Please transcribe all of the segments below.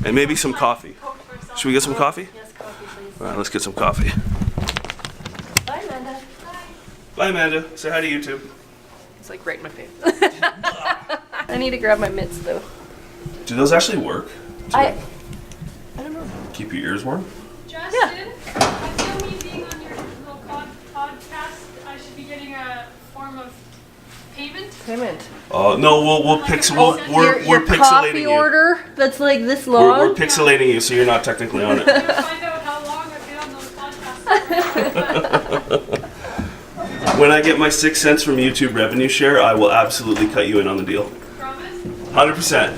And maybe some coffee. Should we get some coffee? Yes, coffee, please. All right, let's get some coffee. Bye, Amanda. Bye, Amanda. Say hi to YouTube. It's like right in my face. I need to grab my mitts though. Do those actually work? I don't know. Keep your ears warm? Justin, I feel me being on your little podcast, I should be getting a form of payment. Payment. No, we're Your pixelating coffee you. order that's like this long. We're pixelating you, so you're not technically on it. We'll find out how long I've been on those podcasts. When I get my 6 cents from YouTube revenue share, I will absolutely cut you in on the deal. Promise? 100%.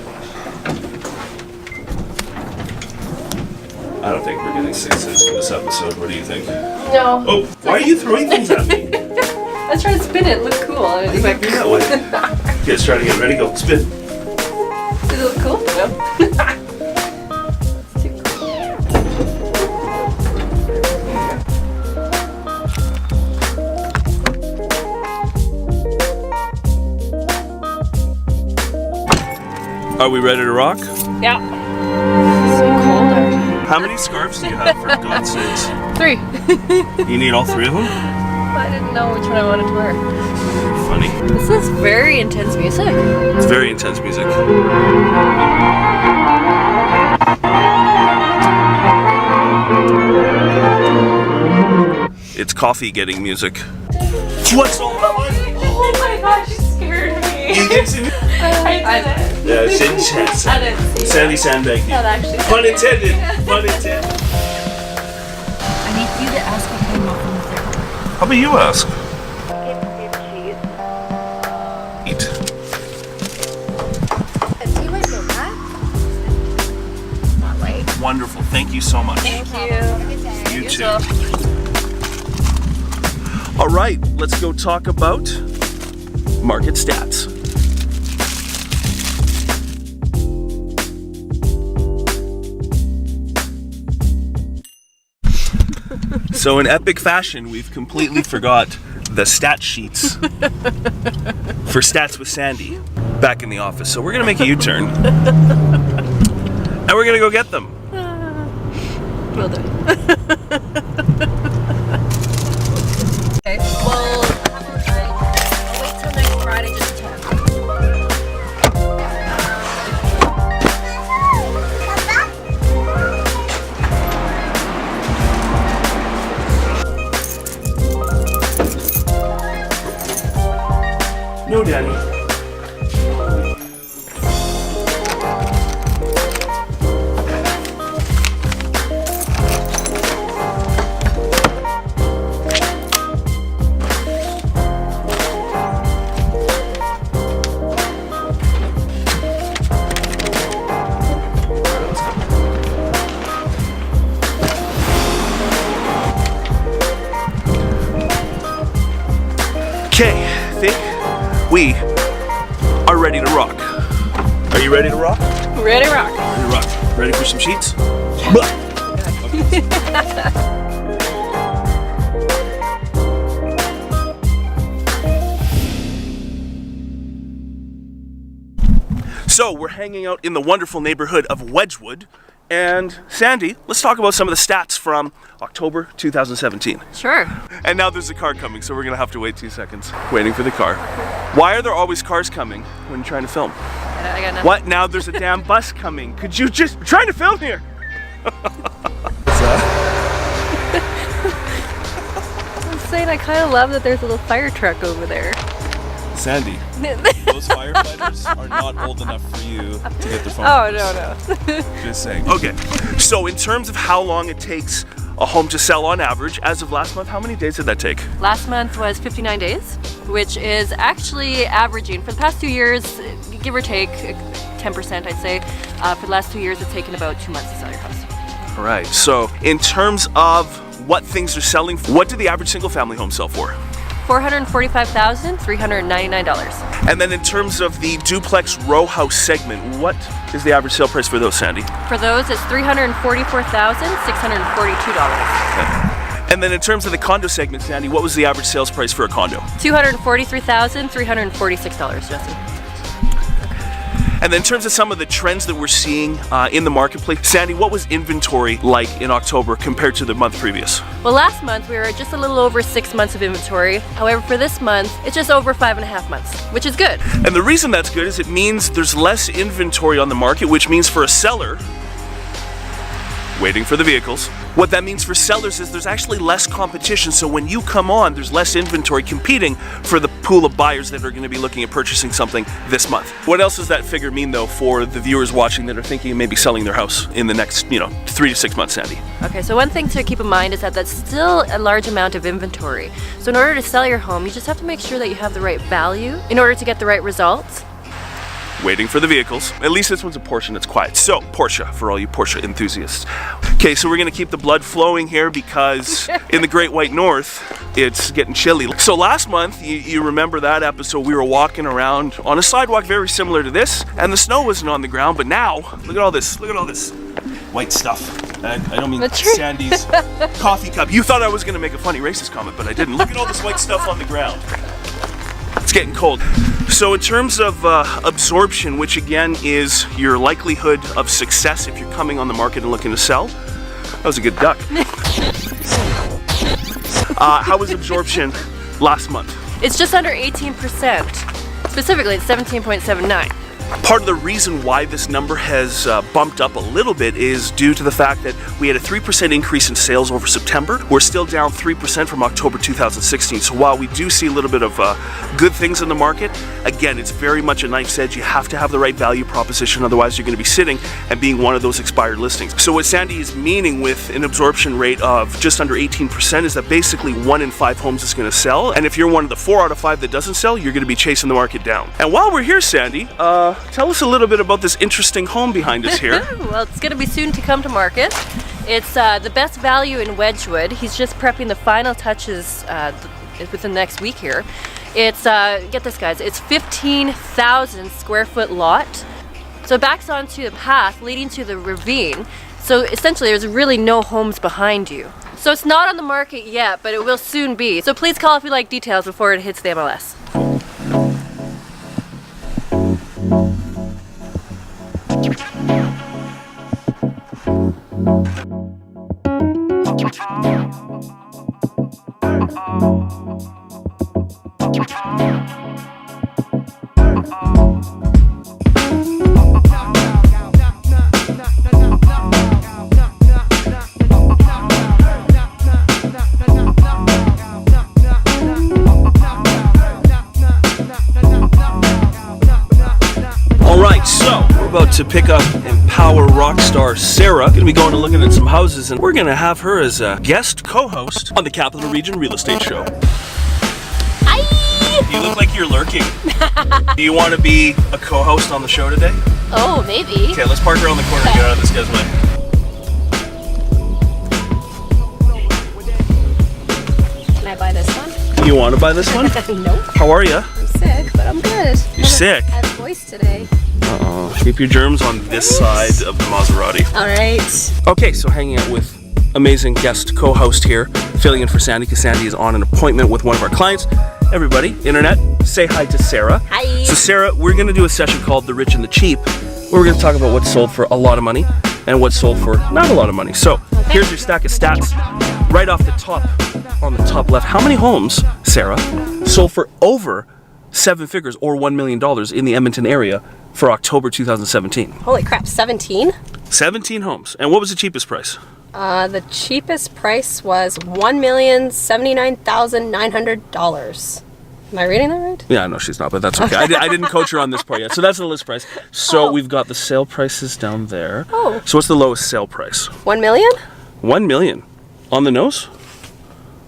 I don't think we're getting 6 cents for this episode. What do you think? No. Oh, why are you throwing things at me? I was trying to spin it. Look cool. It might be that way. Okay, let's try to get ready. Go. Spin. Does it look cool? No. It's too cool. Are we ready to rock? Yeah. It's so cold out. How many scarves do you have, for God's sakes? 3. You need all 3 of them? I didn't know which one I wanted to wear. Funny. This is very intense music. It's very intense music. It's coffee getting music. What's all fun? Oh my gosh, you scared me. You didn't see me? I did. Yeah, Sandy I didn't see Sandy sandbagged you. that actually. Pun intended. Pun intended. I need you to ask what kind of muffin is there. How about you ask? Eat. Do you like milk? Not late. Wonderful. Thank you so much. Thank you. Have a good day. You too. Yourself. All right, let's go talk about market stats. So in epic fashion, we've completely forgot the stat sheets for Stats with Sandy back in the office. So we're gonna make a U-turn and we're gonna go get them. Well done. Okay. Well, I'll wait till next Friday just to talk. No, Daddy. Okay, I think we are ready to rock. Are you ready to rock? Ready, rock. Ready to rock. Ready for some sheets? So we're hanging out in the wonderful neighborhood of Wedgwood. And Sandy, let's talk about some of the stats from October 2017. Sure. And now there's a car coming, so we're gonna have to wait 2 seconds. Waiting for the car. Why are there always cars coming when you're trying to film? I got nothing. What? Now there's a damn bus coming. Could you just... We're trying to film here! What's that? I'm saying I kind of love that there's a little fire truck over there. Sandy, those firefighters are not old enough for you to get their phone Oh, numbers. no. Just saying. Okay, so in terms of how long it takes a home to sell on average, as of last month, how many days did that take? Last month was 59 days, which is actually averaging. For the past 2 years, give or take 10%, I'd say. For the last 2 years, it's taken about 2 months to sell your house. All right, so in terms of what things are selling, what did the average single family home sell for? $445,399. And then in terms of the duplex row house segment, what is the average sale price for those, Sandy? For those, it's $344,642. And then in terms of the condo segment, Sandy, what was the average sales price for a condo? $243,346, Jesse. And then in terms of some of the trends that we're seeing in the marketplace, Sandy, what was inventory like in October compared to the month previous? Well, last month we were just a little over 6 months of inventory. However, for this month, it's just over 5.5 months, which is good. And the reason that's good is it means there's less inventory on the market, which means for a seller, waiting for the vehicles. What that means for sellers is there's actually less competition, so when you come on, there's less inventory competing for the pool of buyers that are going to be looking at purchasing something this month. What else does that figure mean, though, for the viewers watching that are thinking of maybe selling their house in the next, 3 to 6 months, Sandy? Okay, so one thing to keep in mind is that that's still a large amount of inventory. So in order to sell your home, you just have to make sure that you have the right value in order to get the right results. Waiting for the vehicles. At least this one's a Porsche and it's quiet. So, Porsche, for all you Porsche enthusiasts. Okay, so we're gonna keep the blood flowing here because in the Great White North, it's getting chilly. So last month, you remember that episode, we were walking around on a sidewalk very similar to this, and the snow wasn't on the ground, but now, look at all this white stuff. I don't mean Sandy's coffee cup. You thought I was gonna make a funny racist comment, but I didn't. Look at all this white stuff on the ground. It's getting cold. So in terms of absorption, which again is your likelihood of success if you're coming on the market and looking to sell, that was a good duck. How was absorption last month? It's just under 18%. Specifically, it's 17.79. Part of the reason why this number has bumped up a little bit is due to the fact that we had a 3% increase in sales over September. We're still down 3% from October 2016. So while we do see a little bit of good things in the market, again, it's very much a knife's edge. You have to have the right value proposition, otherwise you're going to be sitting and being one of those expired listings. So what Sandy is meaning with an absorption rate of just under 18% is that basically 1 in 5 homes is going to sell. And if you're one of the 4 out of 5 that doesn't sell, you're going to be chasing the market down. And while we're here, Sandy, tell us a little bit about this interesting home behind us here. Well, it's going to be soon to come to market. It's the best value in Wedgwood. He's just prepping the final touches within the next week here. It's, get this guys, it's 15,000 square foot lot. So it backs onto the path leading to the ravine. So essentially there's really no homes behind you. So it's not on the market yet, but it will soon be. So please call if you like details before it hits the MLS. About to pick up Empower rock star Sarah. Gonna be going and looking at some houses, and we're gonna have her as a guest co-host on the Capital Region Real Estate Show. Hi! You look like you're lurking. Do you want to be a co-host on the show today? Oh, maybe. Okay, let's park around the corner and get out of this guy's way. Can I buy this one? You want to buy this one? Nope. How are you? I'm sick, but I'm good. You're sick? I have a voice today. Uh-oh. Keep your germs on this side of the Maserati. All right. Okay, so hanging out with amazing guest co-host here, filling in for Sandy because Sandy is on an appointment with one of our clients. Everybody, internet, say hi to Sarah. Hi. So Sarah, we're going to do a session called The Rich and the Cheap, where we're going to talk about what's sold for a lot of money and what's sold for not a lot of money. So here's your stack of stats right off the top, on the top left. How many homes, Sarah, sold for over 7 figures or $1 million in the Edmonton area for October 2017? Holy crap, 17? 17 homes. And what was the cheapest price? The cheapest price was $1,079,900. Am I reading that right? Yeah, no, she's not, but that's okay. I didn't coach her on this part yet. So that's the list price. So we've got the sale prices down there. Oh. So what's the lowest sale price? 1 million? 1 million. On the nose?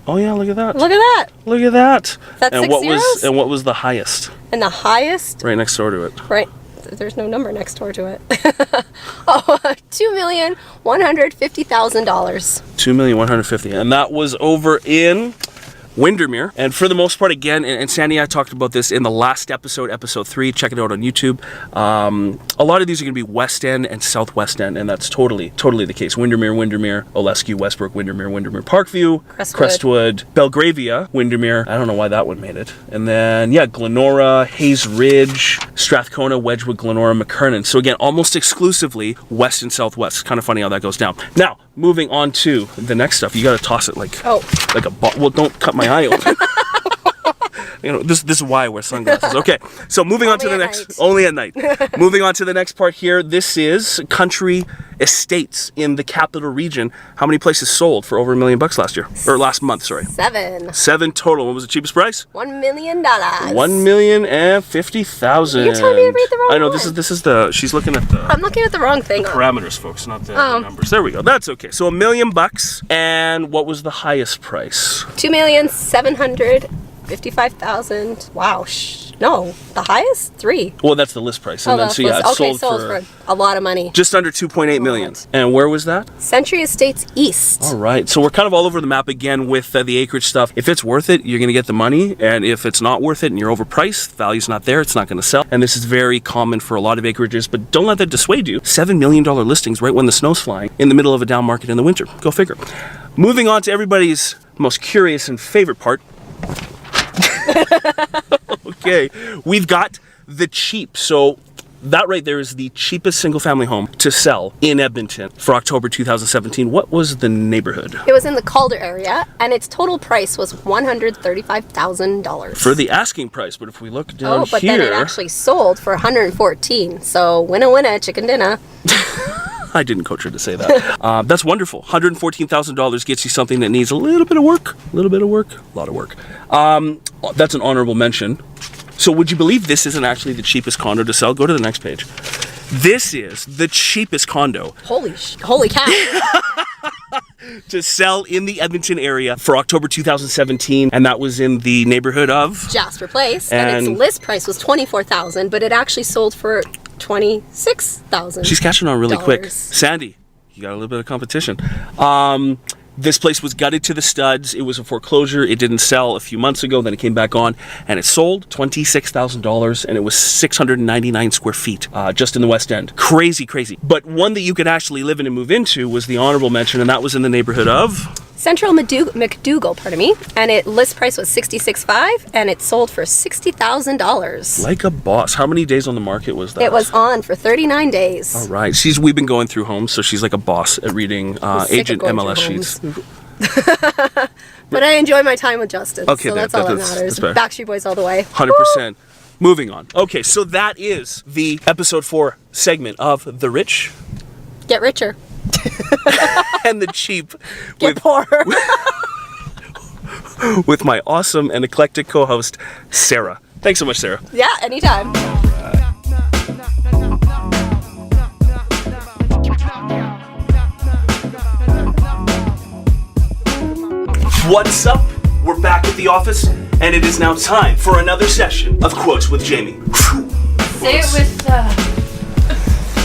Oh yeah, look at that. Look at that. Look at that. That's and 6 zeros? What was the highest? And the highest? Right next door to it. Right. There's no number next door to it. Oh, $2,150,000. $2,150,000. And that was over in Windermere. And for the most part, again, and Sandy and I talked about this in the last episode, episode 3. Check it out on YouTube. A lot of these are going to be West End and Southwest End, and that's totally the case. Windermere, Olesky, Westbrook, Windermere, Parkview, Crestwood, Belgravia, Windermere. I don't know why that one made it. And then, yeah, Glenora, Hayes Ridge, Strathcona, Wedgwood, Glenora, McKernan. So again, almost exclusively West and Southwest. Kind of funny how that goes down. Now, moving on to the next stuff. You got to toss it like a ball. Well, don't cut my eye open. You know, this is why I wear sunglasses. Okay, so moving on to the next. Only at night. Moving on to the next part here. This is country estates in the capital region. How many places sold for over $1 million last year? Or last month, sorry. 7. 7 total. What was the cheapest price? $1 million. $1,050,000. You're telling me I read the wrong I know, one. this is the, she's looking at the... I'm looking at the wrong thing. Parameters, folks, not the numbers. There we go. That's okay. So $1 million. And what was the highest price? $2,755,000. Wow. No, the highest? 3. Well, that's the list price. And then, so yeah, it sold for a lot of money. just under 2.8 million. And where was that? Century Estates East. All right. So we're kind of all over the map again with the acreage stuff. If it's worth it, you're going to get the money. And if it's not worth it and you're overpriced, value's not there, it's not going to sell. And this is very common for a lot of acreages, but don't let that dissuade you. $7 million listings right when the snow's flying in the middle of a down market in the winter. Go figure. Moving on to everybody's most curious and favorite part. Okay, we've got the cheap. So that right there is the cheapest single family home to sell in Edmonton for October 2017. What was the neighborhood? It was in the Calder area, and its total price was $135,000. For the asking price, but if we look down Oh, but here... then it actually sold for $114,000. So winner, chicken dinner. I didn't coach her to say that. That's wonderful. $114,000 gets you something that needs a little bit of work. A lot of work. That's an honorable mention. So would you believe this isn't actually the cheapest condo to sell? Go to the next page. This is the cheapest condo. Holy cow. To sell in the Edmonton area for October 2017, and that was in the neighborhood of Jasper Place, and its list price was $24,000, but it actually sold for $26,000. She's catching on really quick. Sandy, you got a little bit of competition. This place was gutted to the studs. It was a foreclosure. It didn't sell a few months ago. Then it came back on, and it sold $26,000, and it was 699 square feet just in the West End. Crazy. But one that you could actually live in and move into was the honorable mention, and that was in the neighborhood of Central McDougall, and it list price was $66,500, and it sold for $60,000. Like a boss. How many days on the market was that? It was on for 39 days. All right. We've been going through homes, so she's like a boss at reading agent MLS sheets. But I enjoy my time with Justin, okay, so that's all that matters. Backstreet Boys all the way. 100%. Woo! Moving on. Okay, so that is the episode 4 segment of The Rich. Get richer. And the cheap. Get poorer. With my awesome and eclectic co-host, Sarah. Thanks so much, Sarah. Yeah, anytime. What's up? We're back at the office, and it is now time for another session of Quotes with Jaymee. Say it with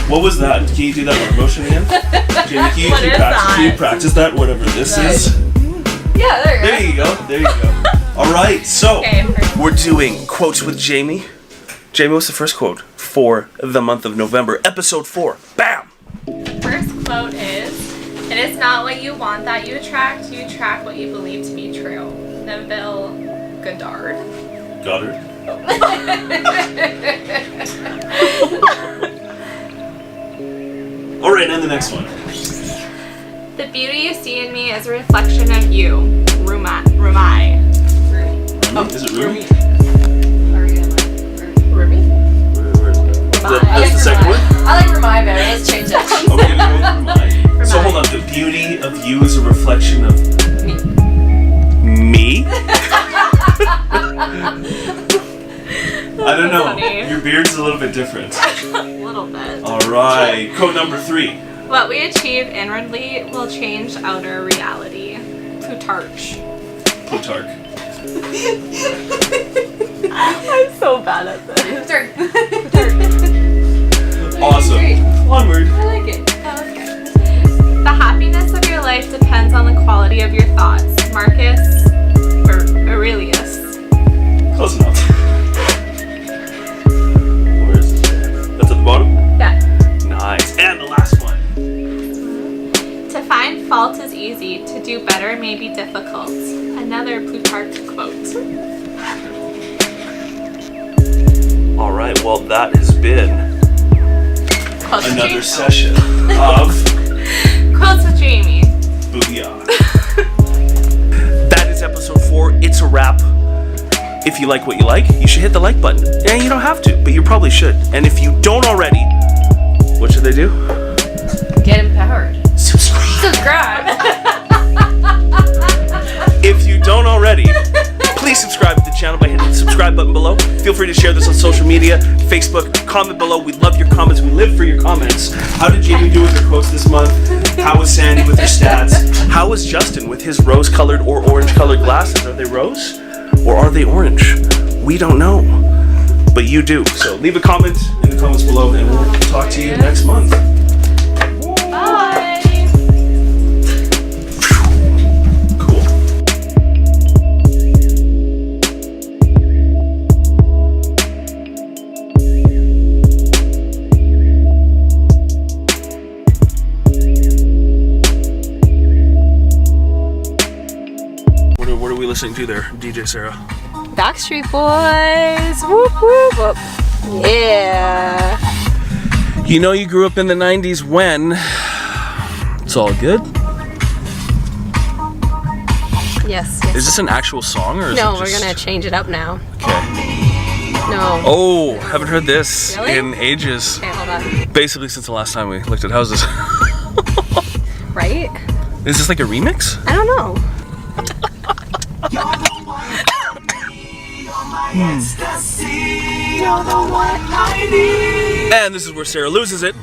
What was that? Can you do that motion again? Jaymee, can you practice that, whatever this is? Yeah, there you go. There you go. All right, so we're doing Quotes with Jaymee. Jaymee, what's the first quote for the month of November? Episode 4. Bam! First quote is, "It is not what you want that you attract what you believe to be true." Neville Goddard. Goddard? All right, and the next one. "The beauty you see in me is a reflection of you." Rumai. Is it Rumi? Rumi? That's the second one? I like Rumai better. Let's change that. Okay, Rumai. So hold on, the beauty of you is a reflection of me? I don't know. Funny. Your beard's a little bit different. A little bit. All right, quote number 3. "What we achieve inwardly will change outer reality." Plutarch. Plutarch. I'm so bad at this. Awesome. Onward. I like it. That was good. "The happiness of your life depends on the quality of your thoughts." Marcus Do better may be difficult. Another Plutarch quote. All right, well, that has been Quotes with another Jaymee. session of Quotes with Jaymee. Booyah. That is episode 4. It's a wrap. If you like what you like, you should hit the like button. Yeah, you don't have to, but you probably should. And if you don't already, what should they do? Get empowered. Subscribe. If you don't already, please subscribe to the channel by hitting the subscribe button below. Feel free to share this on social media, Facebook, comment below. We love your comments. We live for your comments. How did Jaymee do with her quotes this month? How was Sandy with her stats? How was Justin with his rose-colored or orange-colored glasses? Are they rose or are they orange? We don't know, but you do. So leave a comment in the comments below and we'll talk to you next month. Bye. Cool. What are we listening to there, DJ Sarah? Backstreet Boys. Whoop, whoop, whoop. Yeah. You know you grew up in the 90s when it's all good. Yes. Is this an actual song or is No, it we're just... gonna change it up now. Okay. No. Oh, haven't heard this Really? in ages. Okay, hold on. Basically since the last time we looked at houses. Right? Is this like a remix? I don't know. And this is where Sarah loses it.